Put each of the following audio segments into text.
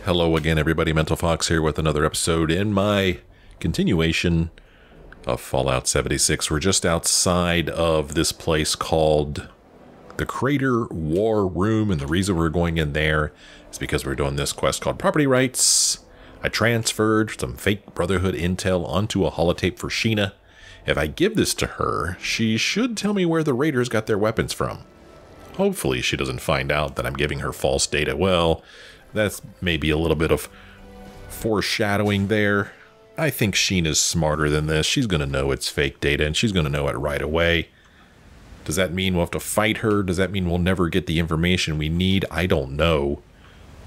Hello again, everybody. Mental Fox here with another episode in my continuation of Fallout 76. We're just outside of this place called the Crater War Room, and the reason we're going in there is because we're doing this quest called Property Rights. I transferred some fake Brotherhood intel onto a holotape for Sheena. If I give this to her, she should tell me where the raiders got their weapons from. Hopefully she doesn't find out that I'm giving her false data. Well, that's maybe a little bit of foreshadowing there. I think Sheena's smarter than this. She's going to know it's fake data, and she's going to know it right away. Does that mean we'll have to fight her? Does that mean we'll never get the information we need? I don't know.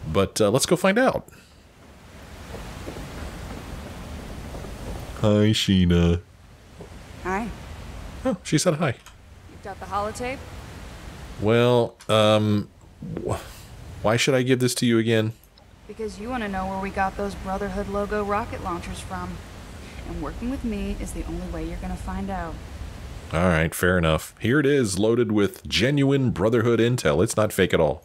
But let's go find out. Hi, Sheena. Hi. Oh, she said hi. You got the holotape? Well, why should I give this to you again? Because you want to know where we got those Brotherhood logo rocket launchers from. And working with me is the only way you're going to find out. Alright, fair enough. Here it is, loaded with genuine Brotherhood intel. It's not fake at all.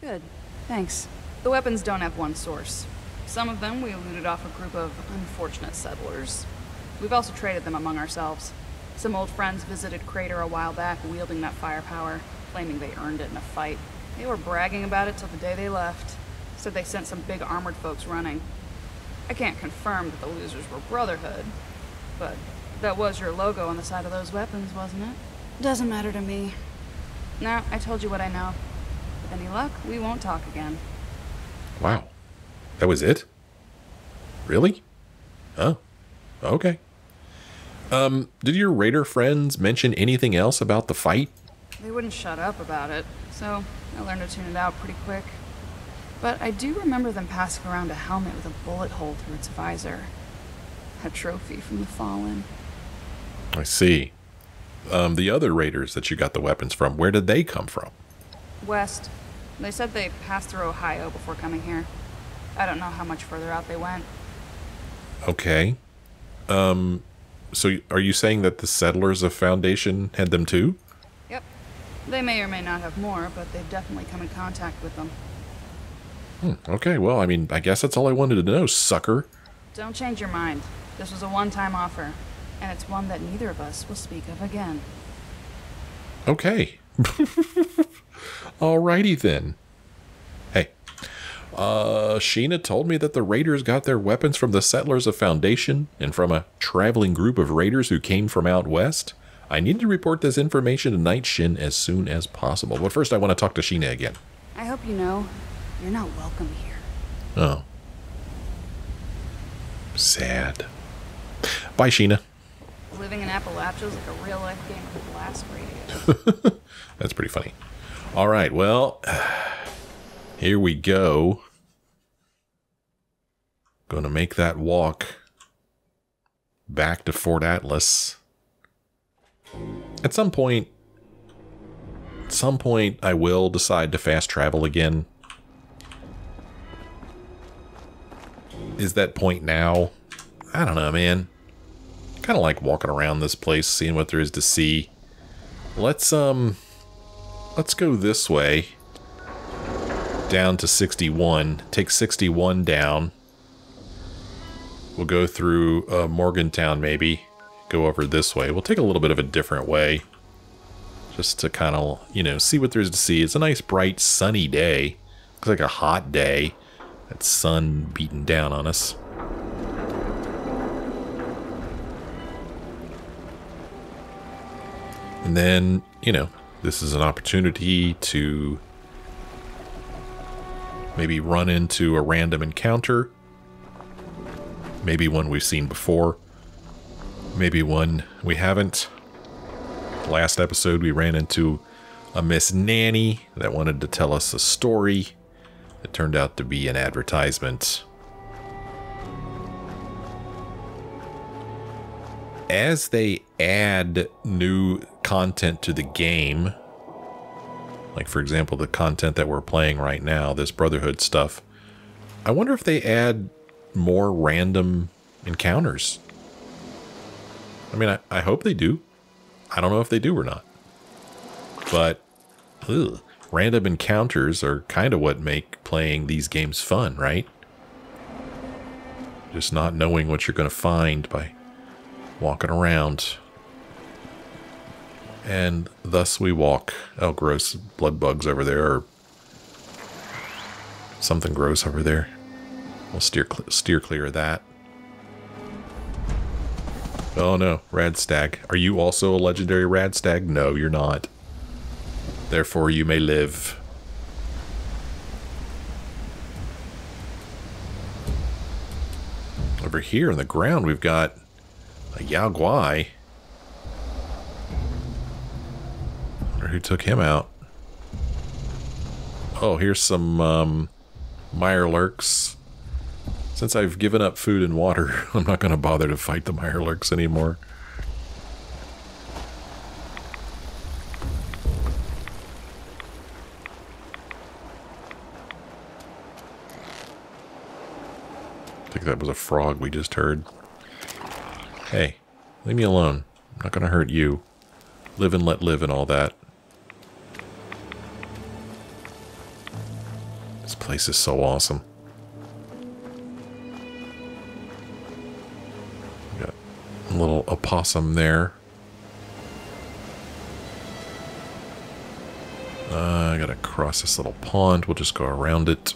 Good. Thanks. The weapons don't have one source. Some of them we looted off a group of unfortunate settlers. We've also traded them among ourselves. Some old friends visited Crater a while back wielding that firepower, claiming they earned it in a fight. They were bragging about it till the day they left. Said they sent some big armored folks running. I can't confirm that the losers were Brotherhood, but that was your logo on the side of those weapons, wasn't it? Doesn't matter to me. Now, I told you what I know. With any luck, we won't talk again. Wow. That was it? Really? Oh. Okay. Did your raider friends mention anything else about the fight? They wouldn't shut up about it, so I learned to tune it out pretty quick. But I do remember them passing around a helmet with a bullet hole through its visor. A trophy from the Fallen. I see. The other raiders that you got the weapons from, where did they come from? West. They said they passed through Ohio before coming here. I don't know how much further out they went. Okay. So are you saying that the settlers of Foundation had them too? Yep. They may or may not have more, but they've definitely come in contact with them. Okay, well, I mean, I guess that's all I wanted to know, sucker. Don't change your mind. This was a one-time offer, and it's one that neither of us will speak of again. Okay. Alrighty then. Hey, Sheena told me that the raiders got their weapons from the settlers of Foundation and from a traveling group of raiders who came from out west. I need to report this information to Knight Shin as soon as possible. But first I want to talk to Sheena again. I hope you know, you're not welcome here. Oh. Sad. Bye, Sheena. Living in Appalachia is like a real-life game of blast radius. That's pretty funny. All right, well, here we go. Gonna make that walk back to Fort Atlas. At some point, I will decide to fast travel again. Is that point now? I don't know, man. Kind of like walking around this place, seeing what there is to see. Let's go this way. Down to 61. Take 61 down. We'll go through Morgantown, maybe. Go over this way. We'll take a little bit of a different way. Just to kind of, you know, see what there's to see. It's a nice, bright, sunny day. Looks like a hot day. That sun beating down on us. And then, you know, this is an opportunity to maybe run into a random encounter. Maybe one we've seen before. Maybe one we haven't. Last episode we ran into a Miss Nanny that wanted to tell us a story. It turned out to be an advertisement. As they add new content to the game, like for example the content that we're playing right now, this Brotherhood stuff, I wonder if they add more random encounters. I mean, I hope they do. I don't know if they do or not. But random encounters are kind of what make playing these games fun, right? Just not knowing what you're going to find by walking around. And thus we walk. Oh, gross. Blood bugs over there. Or something gross over there. We'll steer clear of that. Oh no, Radstag. Are you also a legendary Radstag? No, you're not. Therefore, you may live. Over here on the ground, we've got a Yao Guai. Wonder who took him out. Oh, here's some Mirelurks. Since I've given up food and water, I'm not going to bother to fight the Mirelurks anymore. I think that was a frog we just heard. Hey, leave me alone. I'm not going to hurt you. Live and let live and all that. This place is so awesome. Got a little opossum there. I gotta cross this little pond. We'll just go around it.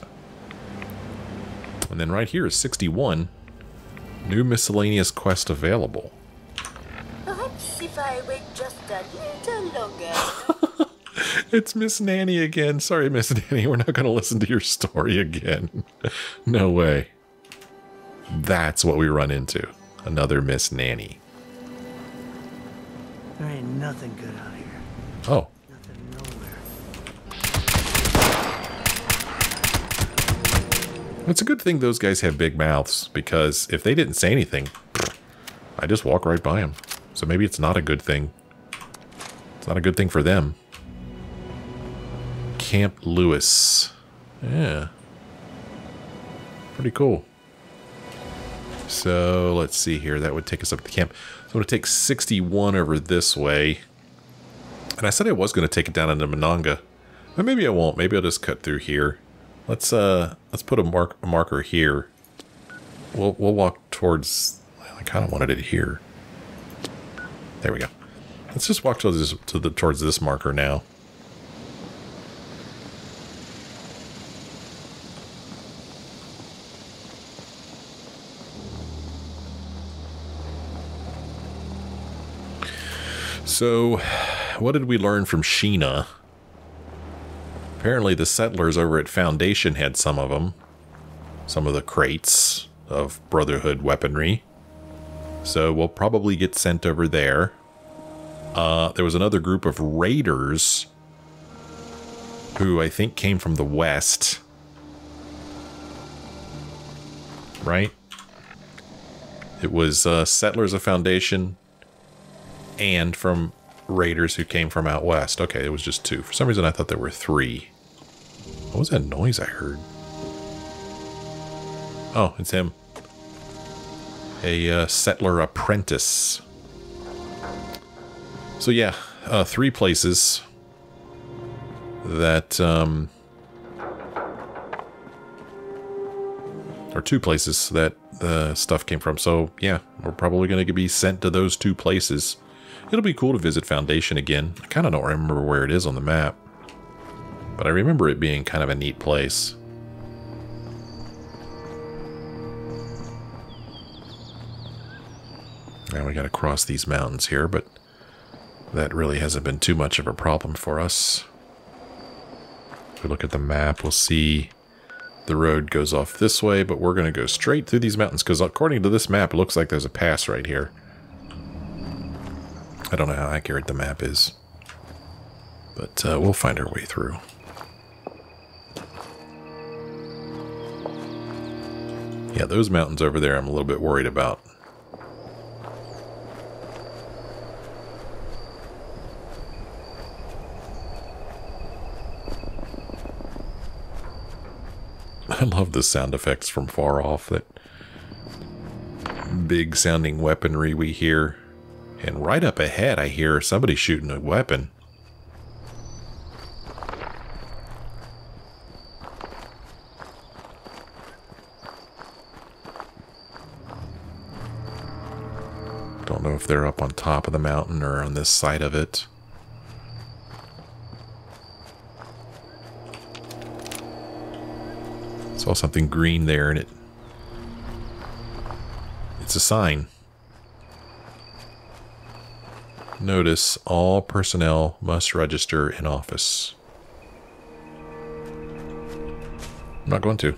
And then right here is 61. New miscellaneous quest available. Perhaps if I wait just a little longer. It's Miss Nanny again. Sorry, Miss Nanny. We're not going to listen to your story again. No way. That's what we run into. Another Miss Nanny. There ain't nothing good out here. Oh. Nothing nowhere. It's a good thing those guys have big mouths, because if they didn't say anything, I just walk right by them. So maybe it's not a good thing. It's not a good thing for them. Camp Lewis. Yeah. Pretty cool. So, let's see here. That would take us up to the camp. So, I'm going to take 61 over this way. And I said I was going to take it down into Monongah. But maybe I won't. Maybe I'll just cut through here. Let's put a marker here. We'll walk towards... I kind of wanted it here. There we go. Let's just walk towards this marker now. So, what did we learn from Sheena? Apparently the settlers over at Foundation had some of them. Some of the crates of Brotherhood weaponry. So we'll probably get sent over there. There was another group of raiders who I think came from the west. Right? It was settlers of Foundation and from raiders who came from out west. Okay, it was just two. For some reason I thought there were three. What was that noise I heard? Oh, it's him. A settler apprentice. So yeah, 3 places that, or 2 places that the stuff came from. So yeah, we're probably going to be sent to those 2 places. It'll be cool to visit Foundation again. I kind of don't remember where it is on the map, but I remember it being kind of a neat place. Now we got to cross these mountains here, but that really hasn't been too much of a problem for us. If we look at the map, we'll see the road goes off this way, but we're going to go straight through these mountains because according to this map, it looks like there's a pass right here. I don't know how accurate the map is, but we'll find our way through. Yeah, those mountains over there I'm a little bit worried about. I love the sound effects from far off, that big sounding weaponry we hear. And right up ahead I hear somebody shooting a weapon. Don't know if they're up on top of the mountain or on this side of it. Saw something green there, and it's a sign. Notice all personnel must register in office. I'm not going to.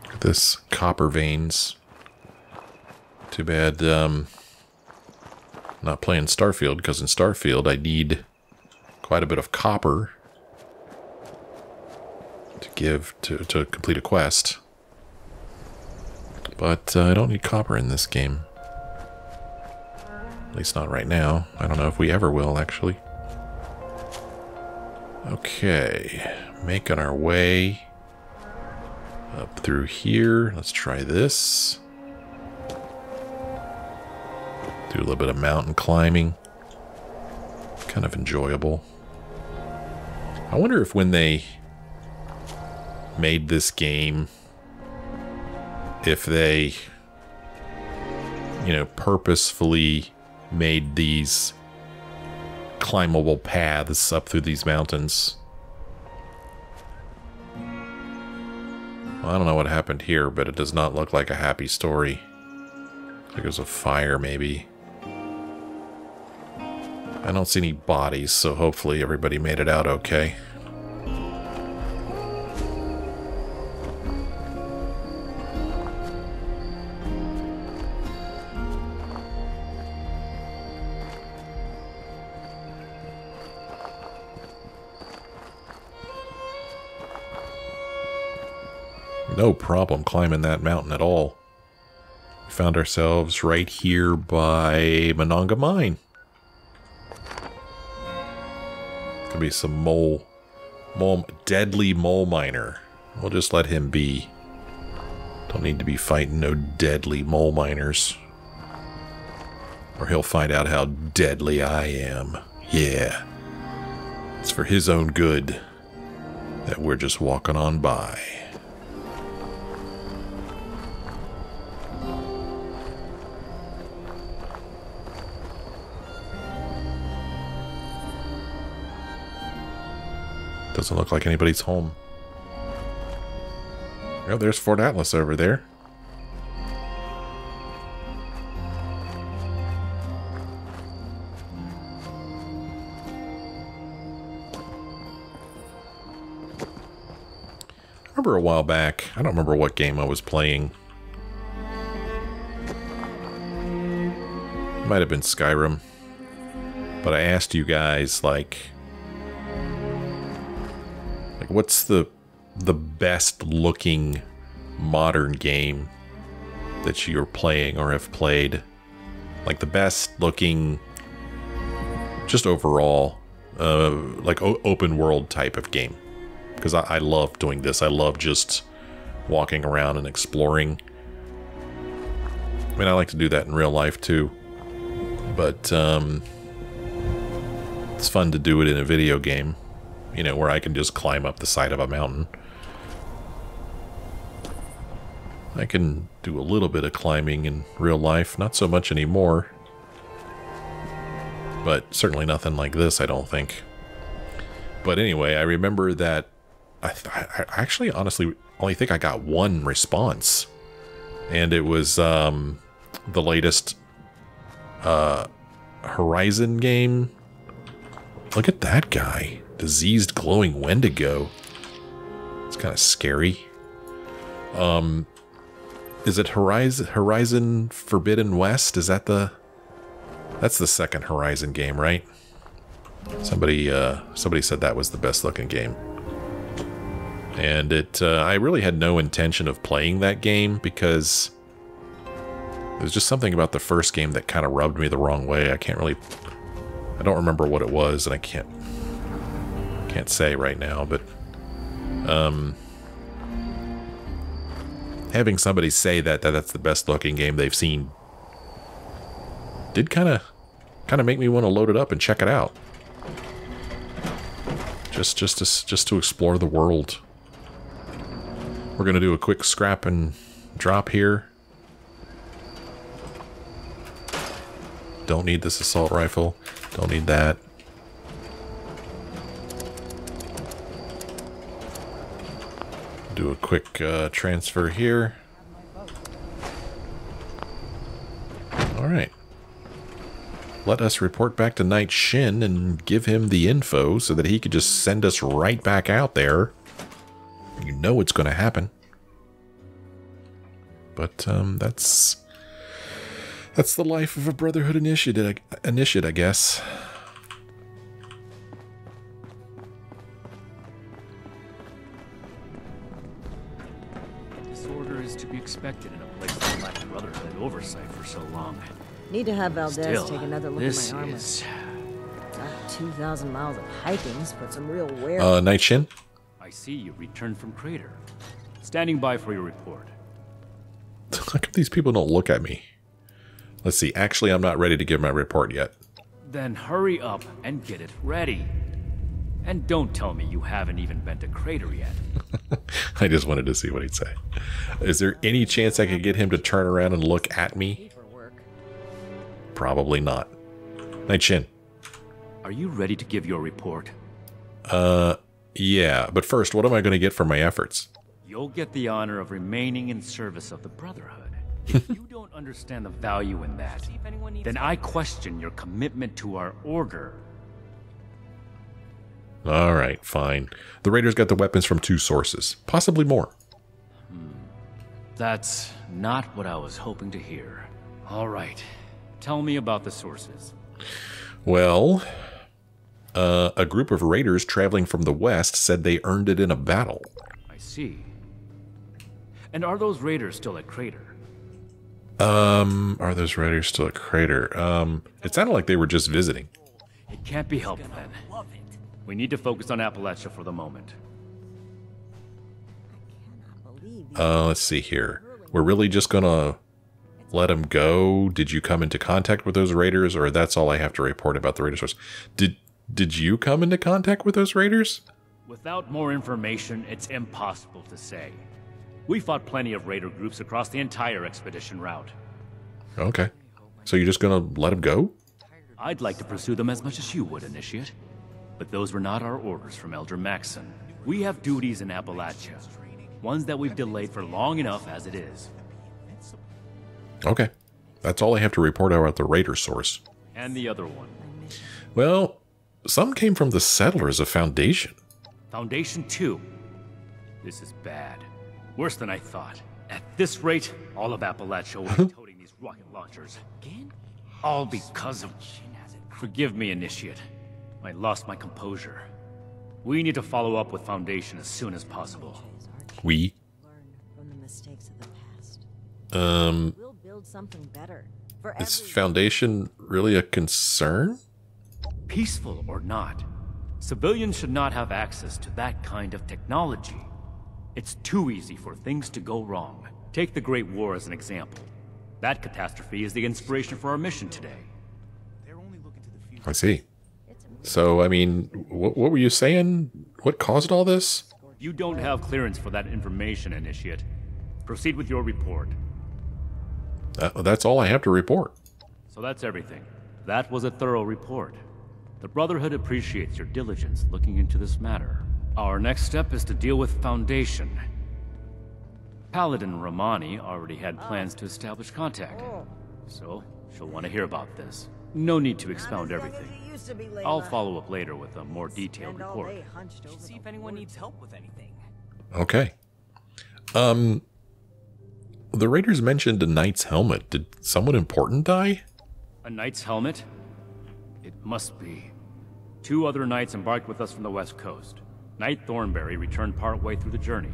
Look at this, copper veins. Too bad, not playing Starfield, because in Starfield I need quite a bit of copper to give to complete a quest. But I don't need copper in this game. At least not right now. I don't know if we ever will, actually. Okay, making our way up through here. Let's try this. Do a little bit of mountain climbing. Kind of enjoyable. I wonder if when they made this game, if they, you know, purposefully made these climbable paths up through these mountains. Well, I don't know what happened here, but it does not look like a happy story. I think it was a fire, maybe. I don't see any bodies, so hopefully everybody made it out okay. No problem climbing that mountain at all. We found ourselves right here by Monongah Mine. Could be some deadly mole miner. We'll just let him be. Don't need to be fighting no deadly mole miners. Or he'll find out how deadly I am. Yeah. It's for his own good that we're just walking on by. Doesn't look like anybody's home. Oh, there's Fort Atlas over there. I remember a while back, I don't remember what game I was playing. It might have been Skyrim. But I asked you guys, like what's the best looking modern game that you're playing or have played? Like the best looking, just overall, like open world type of game. Because I love doing this. I love just walking around and exploring. I mean, I like to do that in real life too. But it's fun to do it in a video game. You know, where I can just climb up the side of a mountain. I can do a little bit of climbing in real life, not so much anymore. But certainly nothing like this, I don't think. But anyway, I remember that I actually honestly only think I got one response. And it was the latest Horizon game. Look at that guy. Diseased glowing Wendigo. It's kind of scary. Is it Horizon Forbidden West? Is that that's the second Horizon game, right? Somebody said that was the best looking game. And I really had no intention of playing that game because there's just something about the first game that kind of rubbed me the wrong way. I don't remember what it was, and I can't say right now, but having somebody say that's the best looking game they've seen did kind of make me want to load it up and check it out. just to explore the world. We're gonna do a quick scrap and drop here. Don't need this assault rifle. Don't need that. Do a quick transfer here. Alright. Let us report back to Knight Shin and give him the info so that he could just send us right back out there. You know it's going to happen. But that's the life of a Brotherhood initiate, I guess. Disorder is to be expected in a place that lacked Brotherhood oversight for so long. Need to have Valdez Still, take another look at my armor. Is... That 2,000 miles of hiking's put some real wear. Knight Shin? I see you returned from Crater. Standing by for your report. How come these people don't look at me? Let's see. Actually, I'm not ready to give my report yet. Then hurry up and get it ready. And don't tell me you haven't even been to Crater yet. I just wanted to see what he'd say. Is there any chance I could get him to turn around and look at me? Probably not. Knight Shin. Are you ready to give your report? Yeah. But first, what am I going to get for my efforts? You'll get the honor of remaining in service of the Brotherhood. If you don't understand the value in that, then I question your commitment to our order. Alright, fine. The Raiders got the weapons from 2 sources. Possibly more. That's not what I was hoping to hear. Alright, tell me about the sources. Well, a group of raiders traveling from the west said they earned it in a battle. I see. And are those raiders still at Crater? Are those raiders still at Crater? It sounded like they were just visiting. It can't be helped then. We need to focus on Appalachia for the moment. Let's see here. We're really just gonna let them go? Did you come into contact with those raiders, or that's all I have to report about the raider source? Did you come into contact with those raiders? Without more information, it's impossible to say. We fought plenty of raider groups across the entire expedition route. Okay. So you're just gonna let them go? I'd like to pursue them as much as you would, Initiate. But those were not our orders from Elder Maxon. We have duties in Appalachia. Ones that we've delayed for long enough as it is. Okay. That's all I have to report about the raider source. And the other one. Well, some came from the settlers of Foundation. Foundation 2. This is bad. Worse than I thought. At this rate, all of Appalachia will be toting these rocket launchers. All because of... Forgive me, Initiate. I lost my composure. We need to follow up with Foundation as soon as possible. We? From the mistakes of the past. We'll build something better. Is Foundation really a concern? Peaceful or not, civilians should not have access to that kind of technology. It's too easy for things to go wrong. Take the Great War as an example. That catastrophe is the inspiration for our mission today. I see. So, I mean, what were you saying? What caused all this? You don't have clearance for that information, Initiate. Proceed with your report. That's all I have to report. So that's everything. That was a thorough report. The Brotherhood appreciates your diligence looking into this matter. Our next step is to deal with Foundation. Paladin Romani already had plans to establish contact. So, she'll want to hear about this. No need to expound everything. I'll follow up later with a more detailed report. See if anyone needs help with anything. Okay. The raiders mentioned a knight's helmet. Did someone important die? A knight's helmet? It must be. 2 other knights embarked with us from the west coast. Knight Thornberry returned partway through the journey.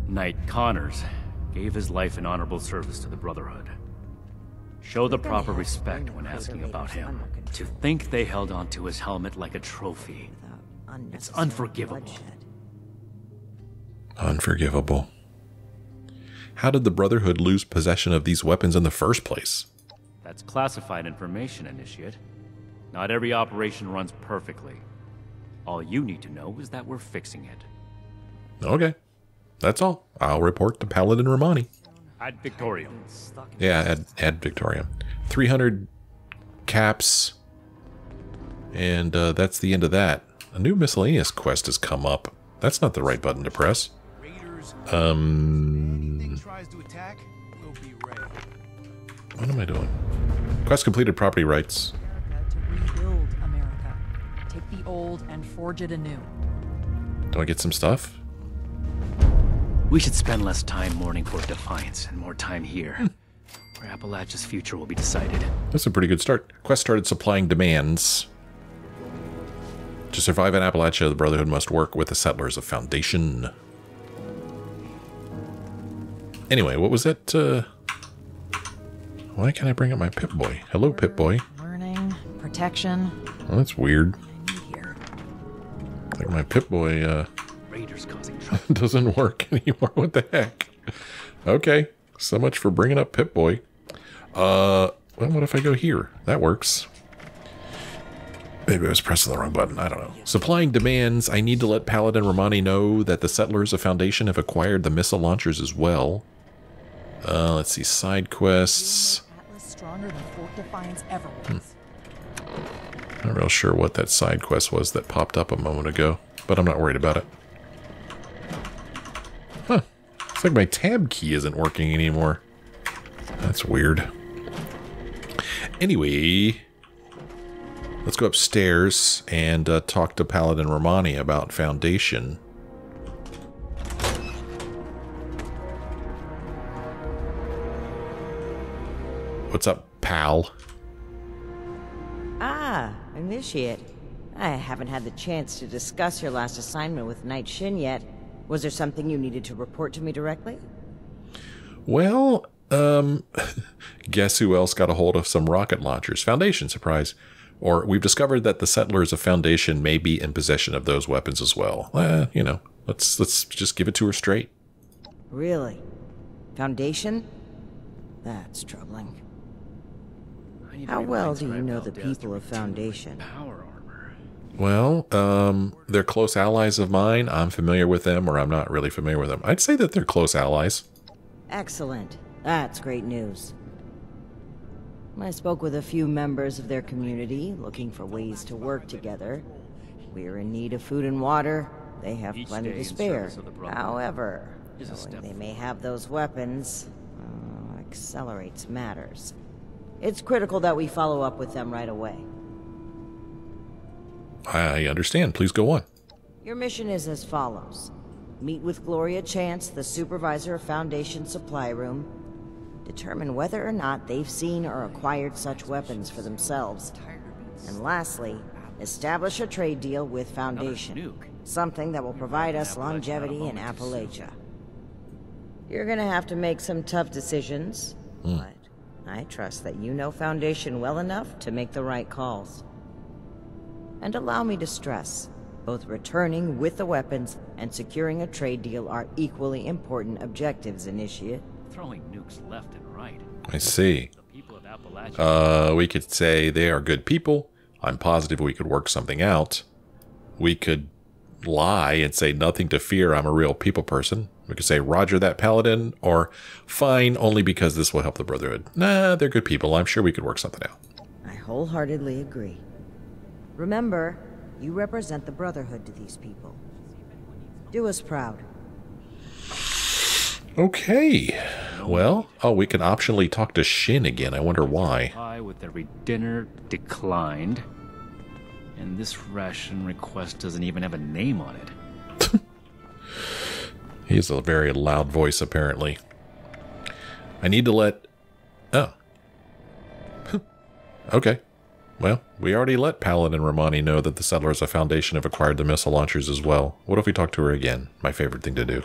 Knight Connors gave his life in honorable service to the Brotherhood. Show the proper respect when asking about him. To think they held onto his helmet like a trophy. It's unforgivable. Unforgivable. How did the Brotherhood lose possession of these weapons in the first place? That's classified information, Initiate. Not every operation runs perfectly. All you need to know is that we're fixing it. Okay. That's all. I'll report to Paladin Romani. Ad Victorium. Yeah, ad Victorium. 300 caps. And that's the end of that. A new miscellaneous quest has come up. That's not the right button to press. What am I doing? Quest completed, property rights. To rebuild America. Take the old and forge it anew. Do I get some stuff? We should spend less time mourning for Defiance and more time here, where Appalachia's future will be decided. That's a pretty good start. Quest started supplying demands. To survive in Appalachia, the Brotherhood must work with the settlers of Foundation. Anyway, what was that? Why can't I bring up my Pip-Boy? Hello, Pip-Boy. Learning, protection. Well, that's weird. I need here. Like my Pip-Boy, Raiders causing trouble. doesn't work anymore. What the heck? Okay, so much for bringing up Pip-Boy. Well, what if I go here? That works. Maybe I was pressing the wrong button. I don't know. Supplying demands. I need to let Paladin Romani know that the settlers of Foundation have acquired the missile launchers as well. Let's see. Side quests. Atlas stronger than Fort Defiance ever was. Not real sure what that side quest was that popped up a moment ago, but I'm not worried about it. Huh. It's like my tab key isn't working anymore. That's weird. Anyway, let's go upstairs and talk to Paladin Romani about Foundation. What's up, pal? Ah, Initiate. I haven't had the chance to discuss your last assignment with Knight Shin yet. Was there something you needed to report to me directly? Well, guess who else got a hold of some rocket launchers? Foundation, surprise. Or we've discovered that the settlers of Foundation may be in possession of those weapons as well. You know, let's just give it to her straight. Really? Foundation? That's troubling. How well do you know the people of Foundation? Power armor. Well, they're close allies of mine. I'm familiar with them, or I'm not really familiar with them. I'd say that they're close allies. Excellent. That's great news. I spoke with a few members of their community, looking for ways to work together. We're in need of food and water. They have plenty to spare. However, knowing they may have those weapons accelerates matters. It's critical that we follow up with them right away. I understand. Please go on. Your mission is as follows. Meet with Gloria Chance, the supervisor of Foundation Supply Room. Determine whether or not they've seen or acquired such weapons for themselves. And lastly, establish a trade deal with Foundation. Something that will provide us longevity in Appalachia. You're gonna have to make some tough decisions, but I trust that you know Foundation well enough to make the right calls. And allow me to stress, both returning with the weapons and securing a trade deal are equally important objectives, Initiate. Throwing nukes left and right. I see. The people of Appalachia. We could say they are good people. I'm positive we could work something out. We could lie and say nothing to fear, I'm a real people person. We could say roger that, Paladin, or fine, only because this will help the Brotherhood. Nah, they're good people. I'm sure we could work something out. I wholeheartedly agree. Remember, you represent the Brotherhood to these people. Do us proud. Okay. Well, we can optionally talk to Shin again. I wonder why. Pie with every dinner declined. And this ration request doesn't even have a name on it. He has a very loud voice, apparently. I need to let... Oh. Okay. Well, we already let Paladin Romani know that the settlers of Foundation have acquired the missile launchers as well. What if we talk to her again? My favorite thing to do.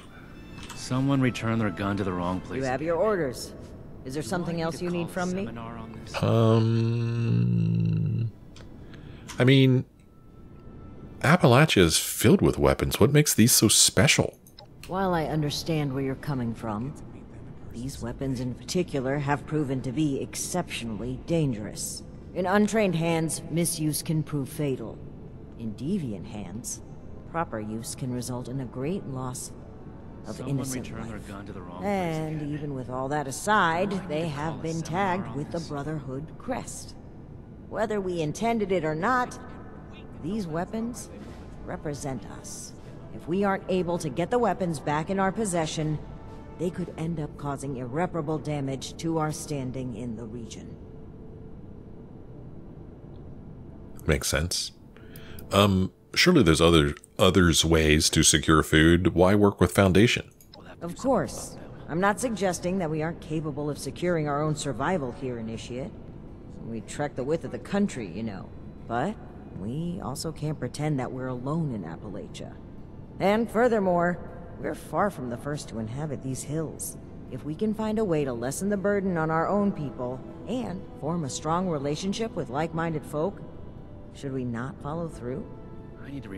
Someone returned their gun to the wrong place. You have your orders. Is there something else you need from me? I mean, Appalachia is filled with weapons. What makes these so special? While I understand where you're coming from, these weapons in particular have proven to be exceptionally dangerous. In untrained hands, misuse can prove fatal. In deviant hands, proper use can result in a great loss of innocent returned their life. gun to the wrong And place again. even with all that aside, they have been tagged with the Brotherhood crest. Whether we intended it or not, these weapons represent us. If we aren't able to get the weapons back in our possession, they could end up causing irreparable damage to our standing in the region. Makes sense. Surely there's others ways to secure food. Why work with Foundation? Of course. I'm not suggesting that we aren't capable of securing our own survival here, Initiate. We trek the width of the country, you know. But we also can't pretend that we're alone in Appalachia. And furthermore, we're far from the first to inhabit these hills. If we can find a way to lessen the burden on our own people, and form a strong relationship with like-minded folk, should we not follow through?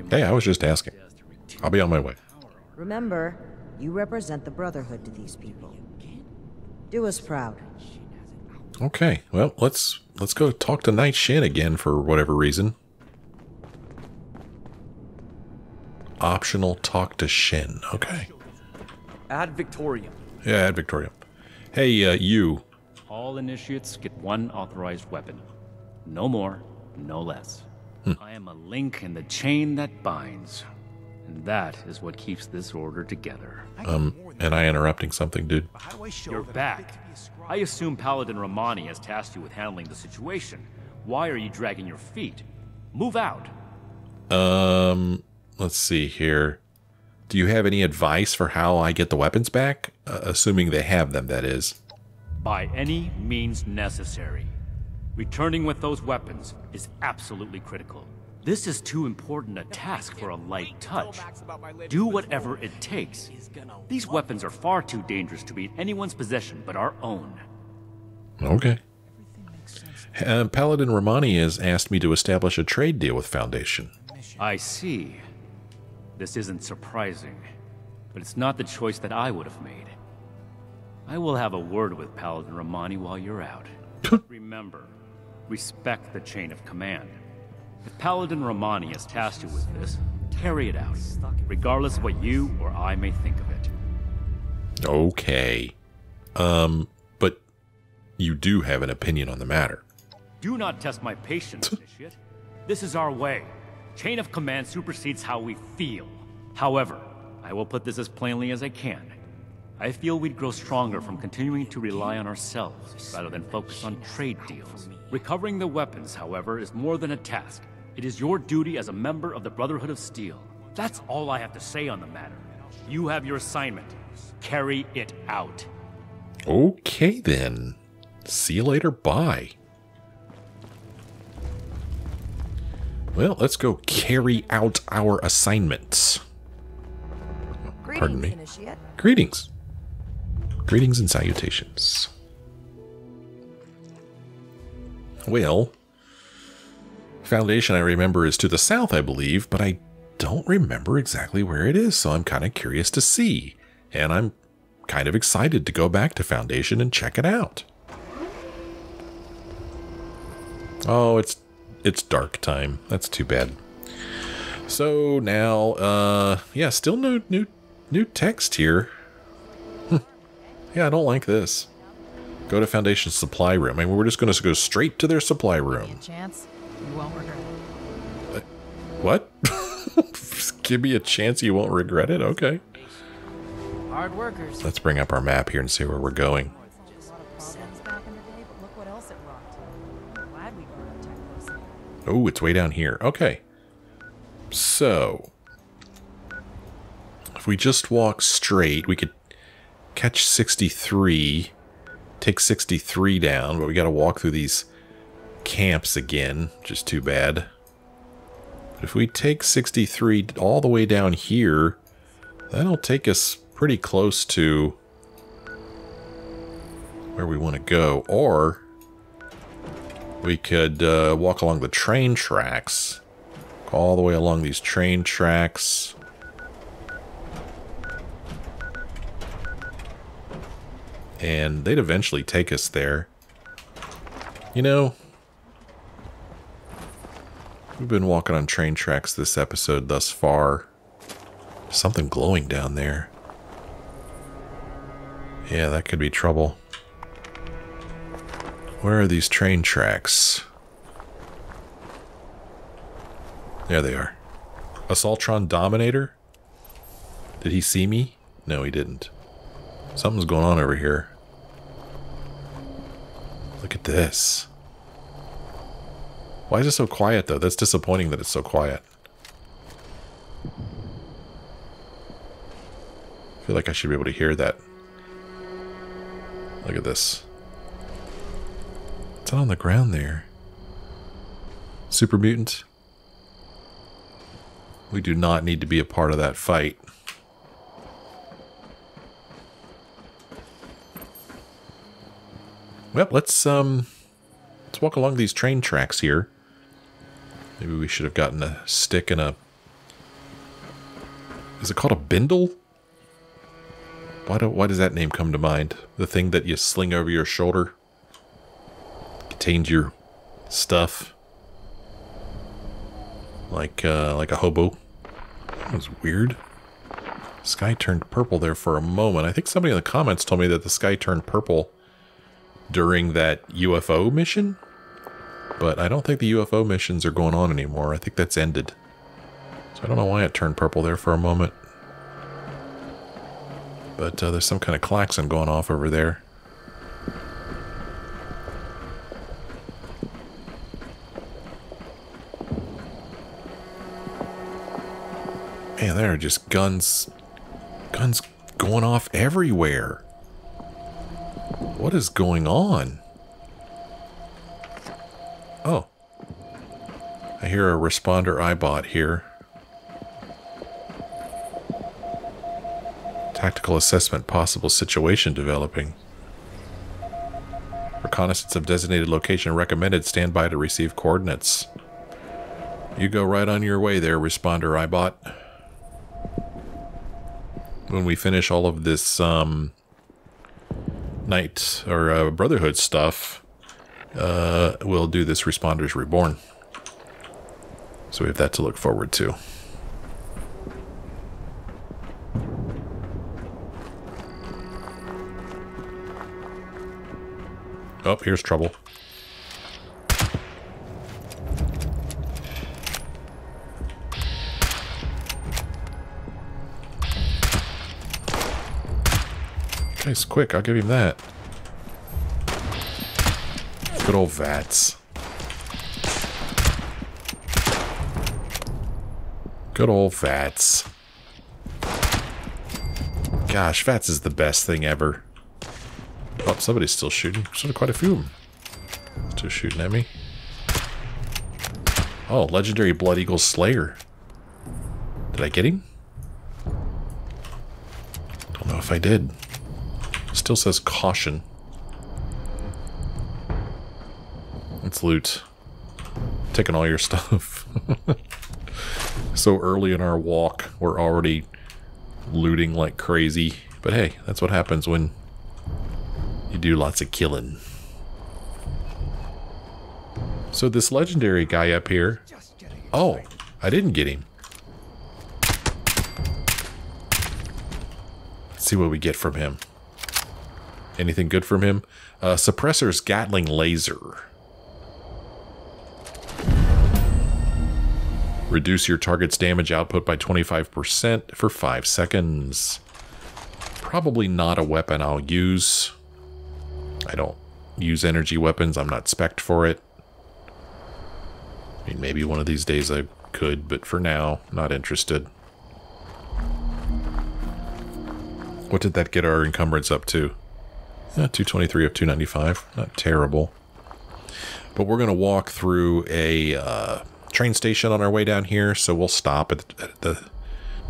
Hey, I was just asking. I'll be on my way. Remember, you represent the Brotherhood to these people. Do us proud. Okay, well, let's go talk to Knight Shin again for whatever reason. Optional talk to Shin. Okay. Ad Victoriam. Yeah, add Victoria. Hey, you. All initiates get one authorized weapon. No more, no less. I am a link in the chain that binds. And that is what keeps this order together. Am I interrupting something, dude? You're back. I assume Paladin Romani has tasked you with handling the situation. Why are you dragging your feet? Move out. Let's see here. Do you have any advice for how I get the weapons back? Assuming they have them, that is. By any means necessary. Returning with those weapons is absolutely critical. This is too important a task for a light touch. Do whatever it takes. These weapons are far too dangerous to be in anyone's possession but our own. Okay. Paladin Romani has asked me to establish a trade deal with Foundation. I see. This isn't surprising, but it's not the choice that I would have made. I will have a word with Paladin Romani while you're out. Remember, respect the chain of command. If Paladin Romani has tasked you with this, carry it out, regardless of what you or I may think of it. Okay. But you do have an opinion on the matter. Do not test my patience, Initiate. This is our way. Chain of command supersedes how we feel. However, I will put this as plainly as I can. I feel we'd grow stronger from continuing to rely on ourselves rather than focus on trade deals. Recovering the weapons, however, is more than a task. It is your duty as a member of the Brotherhood of Steel. That's all I have to say on the matter. You have your assignment. Carry it out. Okay, then. See you later. Bye. Well, let's go carry out our assignments. Pardon me. Initiate. Greetings. Greetings and salutations. Well, Foundation, I remember, is to the south, I believe, but I don't remember exactly where it is, so I'm kind of curious to see. And I'm kind of excited to go back to Foundation and check it out. Oh, it's dark time. That's too bad. So now, yeah, still no new text here. Yeah, I don't like this. Go to Foundation supply room. I mean, we're just going to go straight to their supply room. Chance, you won't regret it. What? Give me a chance you won't regret it? Okay. Hard workers. Let's bring up our map here and see where we're going. Problems back in the day, but look what else it wrought. I'm glad we brought our tech close. Oh, it's way down here. Okay. So, if we just walk straight, we could catch 63, take 63 down, but we got to walk through these camps again, which is too bad. But if we take 63 all the way down here, that'll take us pretty close to where we want to go. Or we could walk along the train tracks, go all the way along these train tracks. And they'd eventually take us there. You know, We've been walking on train tracks this episode thus far. Something glowing down there. Yeah, that could be trouble. Where are these train tracks? There they are. Assaultron Dominator? Did he see me? No, he didn't. Something's going on over here. Look at this. Why is it so quiet, though? That's disappointing that it's so quiet. I feel like I should be able to hear that. Look at this. What's on the ground there? Super mutant? We do not need to be a part of that fight. Well, let's walk along these train tracks here. Maybe we should have gotten a stick and a... Is it called a bindle? Why does that name come to mind? The thing that you sling over your shoulder? Contains your stuff. Like a hobo. That was weird. Sky turned purple there for a moment. I think somebody in the comments told me that the sky turned purple during that UFO mission. But I don't think the UFO missions are going on anymore. I think that's ended. So I don't know why it turned purple there for a moment. But there's some kind of klaxon going off over there. Man, there are just guns going off everywhere. What is going on? Oh. I hear a responder iBot here. Tactical assessment, possible situation developing. Reconnaissance of designated location recommended. Stand by to receive coordinates. You go right on your way there, responder iBot. When we finish all of this Knight or Brotherhood stuff, we'll do this Responders Reborn. So we have that to look forward to. Oh, here's trouble. Nice, quick, I'll give him that. Good old VATS. Good old VATS. Gosh, VATS is the best thing ever. Oh, somebody's still shooting. Still quite a few of them. Still shooting at me. Oh, legendary Blood Eagle Slayer. Did I get him? Don't know if I did. Still says caution. Let's loot. Taking all your stuff. So early in our walk, we're already looting like crazy. But hey, that's what happens when you do lots of killing. So this legendary guy up here... Oh, I didn't get him. Let's see what we get from him. Anything good from him? Suppressor's Gatling Laser. Reduce your target's damage output by 25% for 5 seconds. Probably not a weapon I'll use. I don't use energy weapons. I'm not spec'd for it. I mean, maybe one of these days I could, but for now, not interested. What did that get our encumbrance up to? 223 of 295. Not terrible. But we're going to walk through a train station on our way down here, so we'll stop at the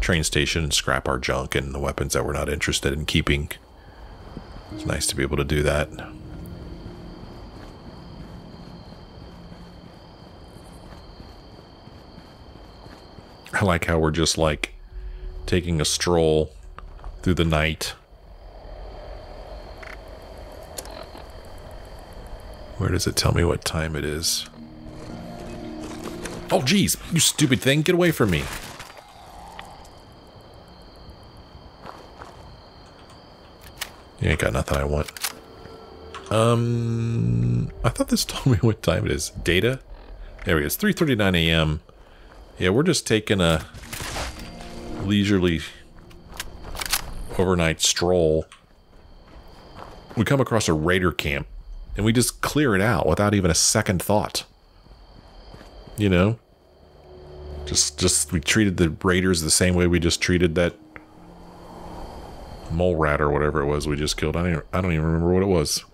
train station and scrap our junk and the weapons that we're not interested in keeping. It's nice to be able to do that. I like how we're just like taking a stroll through the night. Where does it tell me what time it is? Oh, geez. You stupid thing. Get away from me. You ain't got nothing I want. I thought this told me what time it is. Data? There we go. It's 3:39 a.m. Yeah, we're just taking a leisurely overnight stroll. We come across a raider camp, and we just clear it out without even a second thought. You know? Just we treated the raiders the same way we just treated that mole rat or whatever it was we just killed. I don't even remember what it was.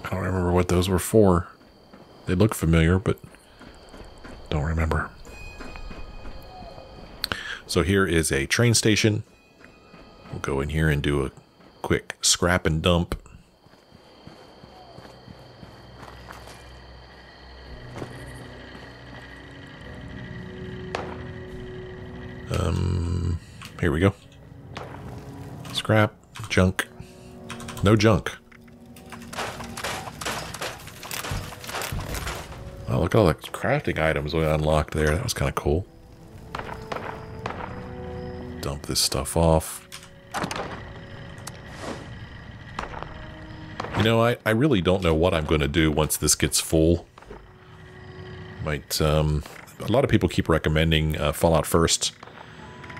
I don't remember what those were for. They look familiar, but don't remember. So here is a train station. We'll go in here and do a quick scrap and dump. Here we go. Scrap, junk. No junk. Oh, look at all the crafting items we unlocked there. That was kind of cool. Dump this stuff off. You know, I really don't know what I'm going to do once this gets full. Might, a lot of people keep recommending Fallout First.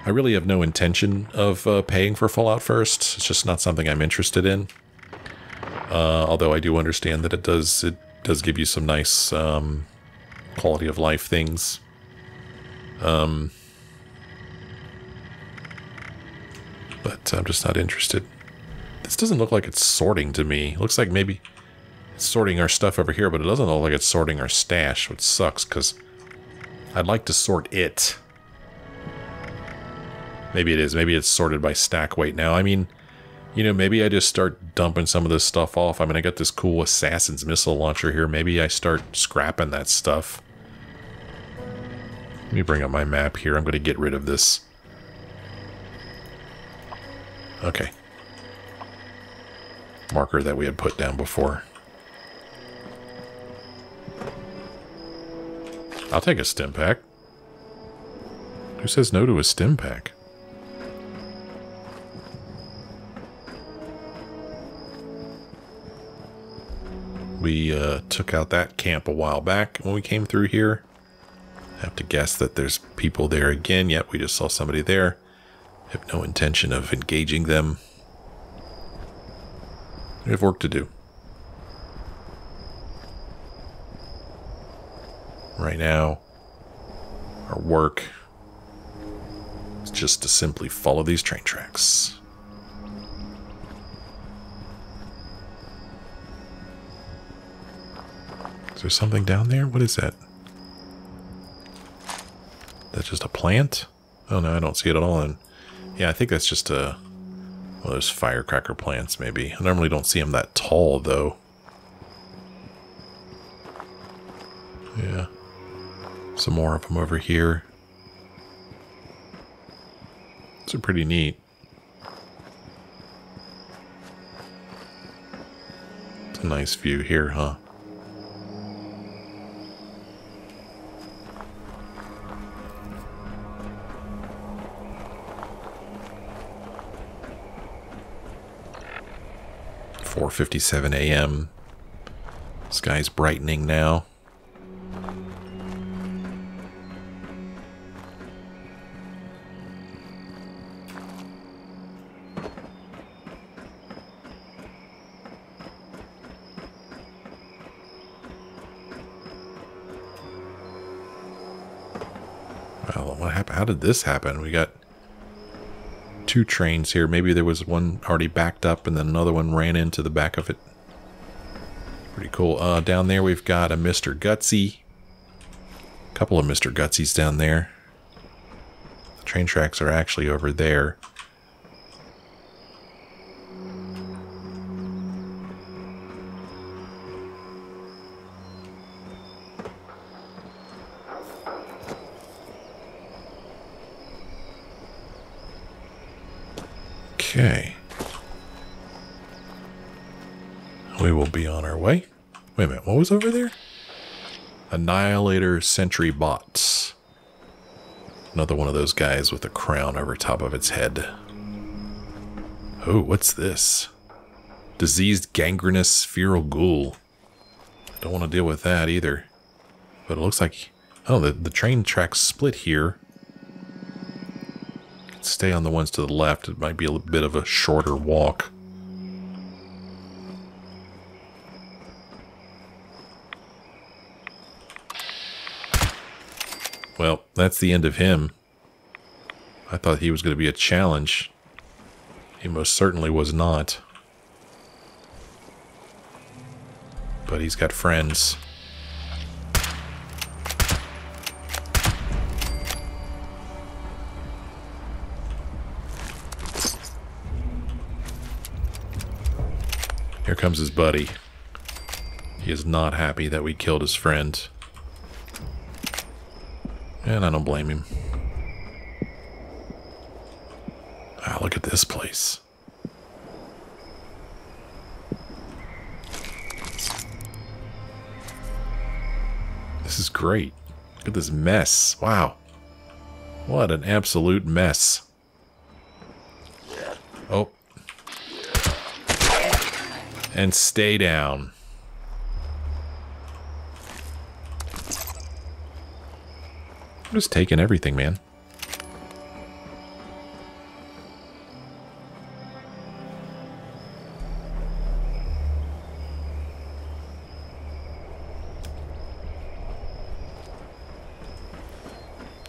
I really have no intention of paying for Fallout First. It's just not something I'm interested in. Although I do understand that it does give you some nice quality of life things. But I'm just not interested. This doesn't look like it's sorting to me. It looks like maybe it's sorting our stuff over here, but it doesn't look like it's sorting our stash, which sucks, because I'd like to sort it. Maybe it is. Maybe it's sorted by stack weight now. I mean, you know, maybe I just start dumping some of this stuff off. I mean, I got this cool Assassin's missile launcher here. Maybe I start scrapping that stuff. Let me bring up my map here. I'm going to get rid of this. Okay. Marker that we had put down before. I'll take a stim pack. Who says no to a stim pack? We took out that camp a while back when we came through here. I have to guess that there's people there again. Yep, we just saw somebody there. Have no intention of engaging them. We have work to do. Right now, our work is just to simply follow these train tracks. Is there something down there? What is that? That's just a plant? Oh no, I don't see it at all. And yeah, I think that's just a one of those firecracker plants, maybe. I normally don't see them that tall, though. Yeah. Some more of them over here. These are pretty neat. It's a nice view here, huh? .57 a.m. Sky's brightening now. Well, what happened? How did this happen? We got two trains here. Maybe there was one already backed up and then another one ran into the back of it. Pretty cool. Down there we've got a Mr. Gutsy. A couple of Mr. Gutsies down there. The train tracks are actually over there. Okay. We will be on our way. Wait a minute, what was over there? Annihilator Sentry Bots. Another one of those guys with a crown over top of its head. Oh, what's this? Diseased gangrenous feral ghoul. Don't want to deal with that either. But it looks like... Oh, the train tracks split here. Stay on the ones to the left. It might be a bit of a shorter walk. Well, that's the end of him. I thought he was going to be a challenge. He most certainly was not. But he's got friends. Here comes his buddy. He is not happy that we killed his friend. And I don't blame him. Wow, look at this place. This is great. Look at this mess. Wow. What an absolute mess. Oh. And stay down. I'm just taking everything, man.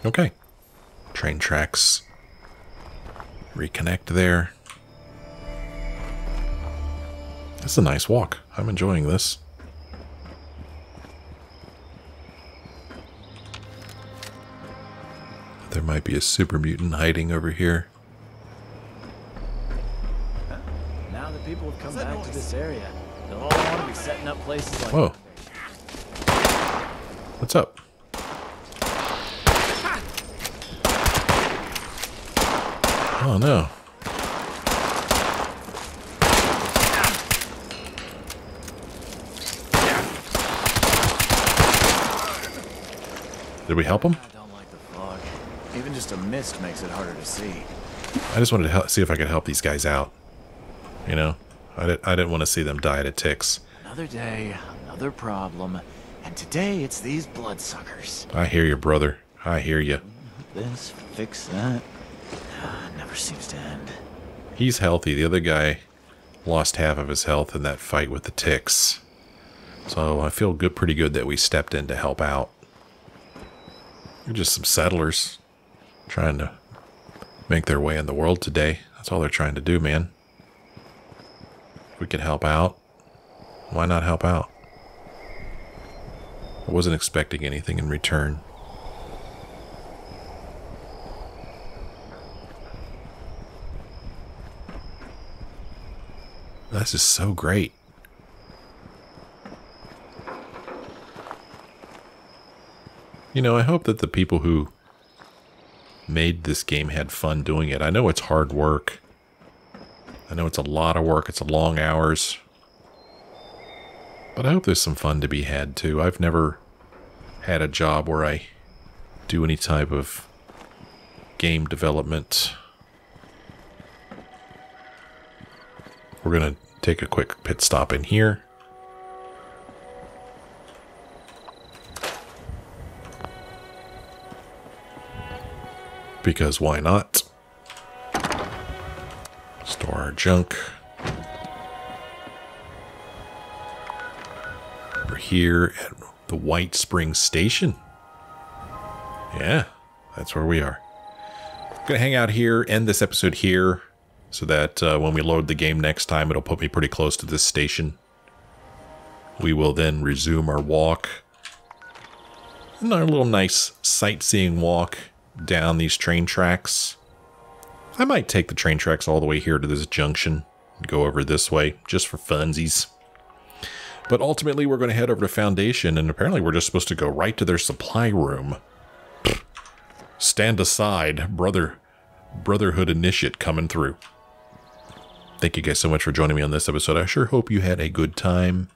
Okay. Train tracks. Reconnect there. This is a nice walk. I'm enjoying this. There might be a super mutant hiding over here. Now that people have come back to this area, they'll all want to be setting up places like... Whoa. What's up? Oh no. Did we help him? I don't like the fog. Even just a mist makes it harder to see. I just wanted to see if I could help these guys out. You know? I didn't want to see them die to ticks. Another day, another problem. And today it's these bloodsuckers. I hear you, brother. I hear you. This, fix that. Never seems to end. He's healthy. The other guy lost half of his health in that fight with the ticks. So I feel good, pretty good that we stepped in to help out. They're just some settlers trying to make their way in the world today. That's all they're trying to do, man. If we could help out, why not help out? I wasn't expecting anything in return. This is so great. You know, I hope that the people who made this game had fun doing it. I know it's hard work. I know it's a lot of work. It's long hours. But I hope there's some fun to be had, too. I've never had a job where I do any type of game development. We're going to take a quick pit stop in here. Because why not? Store our junk. We're here at the White Springs Station. Yeah, that's where we are. I'm gonna hang out here, end this episode here, so that when we load the game next time, it'll put me pretty close to this station. We will then resume our walk. And our little nice sightseeing walk down these train tracks. I might take the train tracks all the way here to this junction and go over this way just for funsies. But ultimately we're going to head over to Foundation, and apparently we're just supposed to go right to their supply room. Stand aside, brotherhood initiate coming through. Thank you guys so much for joining me on this episode. I sure hope you had a good time.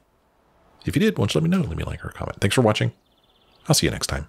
If you did, why don't you let me know? Let me like or comment. Thanks for watching. I'll see you next time.